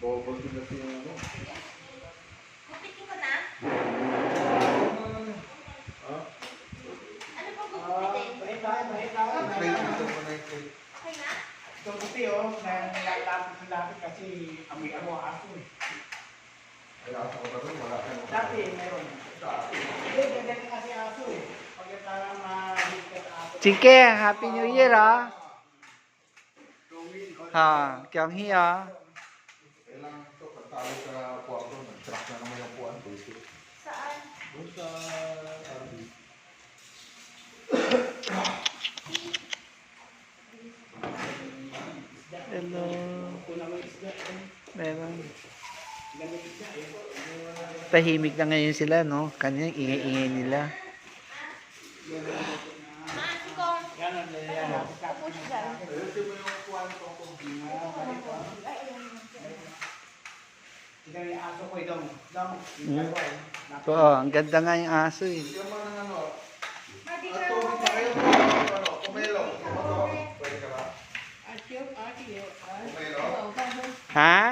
Bobol din kasi yung ano. Gupitin ko na? Ha? Ano pang gugupitin? Bahit tayo. Plate dito mo na yung plate. Okay na? Ito kasi oh, nalapit kasi amoy aso eh. Ay, asa ko ba rin? Wala ka. Dati meron. Hindi, ganyan kasi aso eh. Pag parang mahigit aso. Chike, Happy New Year ah. Ha, kyang hiya. Kailangan ito, pagtalo sa kwarto, nag-track na naman yung puwan. Basic. Saan? Doon sa RV. Hello. Meron. Tahimik na ngayon sila, no? Kanina ingay-ingay nila. Maasi ko. Yan ang lalapit ka. Upo siya dyan. Ayusin mo yung puwan ko kung Ay, ayun. Tignan yung aso ko itong. Dong. So, ang ganda nga yung aso eh. Hindi naman ng ano. Madi At ka tubig na kayo. Ano, kumelo. Kumelo. Pwede ka ba? Kumelo. Ha?